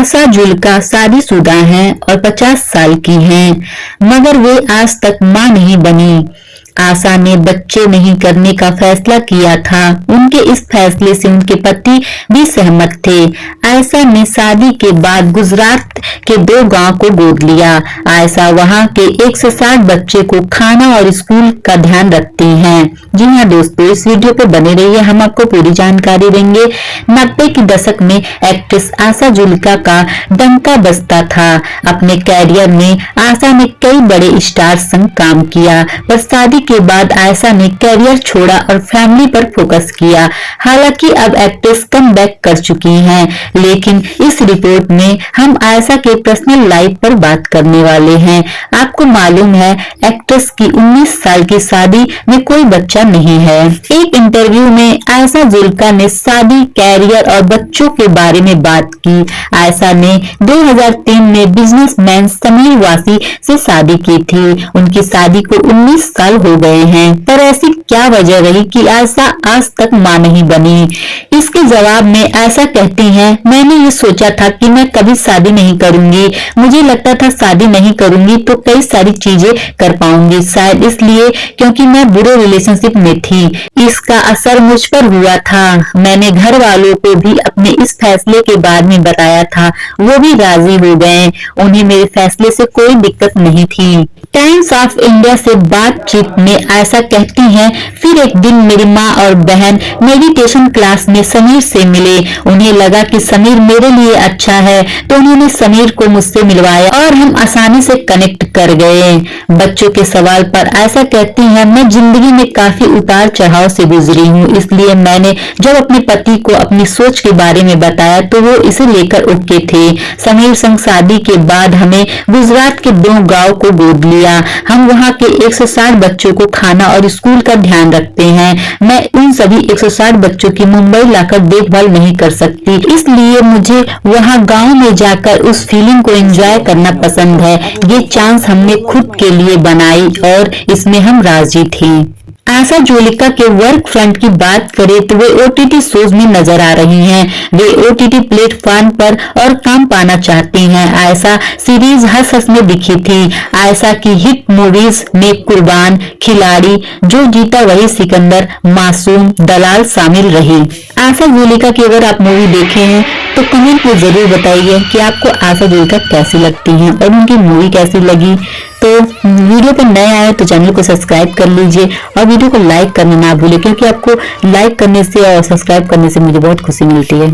आशा जुल्का शादीशुदा हैं और 50 साल की हैं, मगर वे आज तक मां नहीं बनी। आशा ने बच्चे नहीं करने का फैसला किया था। उनके इस फैसले से उनके पति भी सहमत थे। आयशा ने शादी के बाद गुजरात के 2 गांव को गोद लिया। आयशा वहां के 160 बच्चे को खाना और स्कूल का ध्यान रखती हैं। जी हाँ दोस्तों, इस वीडियो पे बने रहिए, हम आपको पूरी जानकारी देंगे। 90 के दशक में एक्ट्रेस आशा जुल्का का डंका बजता था। अपने कैरियर में आशा ने कई बड़े स्टार संग काम किया, पर शादी के बाद आयशा ने कैरियर छोड़ा और फैमिली पर फोकस किया। हालांकि अब एक्ट्रेस कम बैक कर चुकी हैं, लेकिन इस रिपोर्ट में हम आयशा के पर्सनल लाइफ पर बात करने वाले हैं। आपको मालूम है एक्ट्रेस की 19 साल की शादी में कोई बच्चा नहीं है। एक इंटरव्यू में आयशा जुल्का ने शादी, कैरियर और बच्चों के बारे में बात की। आयशा ने 2003 में बिजनेसमैन समीर वासी से शादी की थी। उनकी शादी को 19 साल हो गए हैं, पर ऐसी क्या वजह रही कि आयशा आज तक मां नहीं बनी? इसके जवाब में आयशा कहती हैं, मैंने ये सोचा था कि मैं कभी शादी नहीं करूंगी। मुझे लगता था शादी नहीं करूंगी तो कई सारी चीजें कर पाऊंगी, शायद इसलिए क्योंकि मैं बुरे रिलेशनशिप में थी। इसका असर मुझ पर हुआ था। मैंने घर वालों को भी अपने इस फैसले के बारे में बताया था, वो भी राजी हो गए। उन्हें मेरे फैसले से कोई दिक्कत नहीं थी। टाइम्स ऑफ इंडिया से बातचीत में आयशा कहती हैं, फिर एक दिन मेरी माँ और बहन मेडिटेशन क्लास में समीर से मिले। उन्हें लगा कि समीर मेरे लिए अच्छा है, तो उन्होंने समीर को मुझसे मिलवाया और हम आसानी से कनेक्ट कर गए। बच्चों के सवाल पर आयशा कहती हैं, मैं जिंदगी में काफी उतार चढ़ाव से गुजरी हूँ, इसलिए मैंने जब अपने पति को अपनी सोच के बारे में बताया तो वो इसे लेकर ओके थे। समीर संग शादी के बाद हमें गुजरात के 2 गांव को गोद लिया। हम वहाँ के 160 बच्चों को खाना और स्कूल का ध्यान रखते हैं। मैं उन सभी 160 बच्चों की मुंबई लाकर देखभाल नहीं कर सकती, इसलिए मुझे वहाँ गांव में जाकर उस फीलिंग को एंजॉय करना पसंद है। ये चांस हमने खुद के लिए बनाई और इसमें हम राजी थे। आशा जुल्का के वर्क फ्रंट की बात करें तो वे OTT शोज में नजर आ रही हैं। वे OTT प्लेटफॉर्म पर और काम पाना चाहती हैं। आयशा सीरीज हंस हंस में दिखी थी। आयशा की हिट मूवीज में कुर्बान, खिलाड़ी, जो जीता वही सिकंदर, मासूम, दलाल शामिल रही। आशा जुल्का की अगर आप मूवी देखे हैं तो कमेंट में जरूर बताइए कि आपको आशा जुल्का कैसी लगती हैं और उनकी मूवी कैसी लगी। तो वीडियो पर नए आए तो चैनल को सब्सक्राइब कर लीजिए और वीडियो को लाइक करना ना भूलें, क्योंकि आपको लाइक करने से और सब्सक्राइब करने से मुझे बहुत खुशी मिलती है।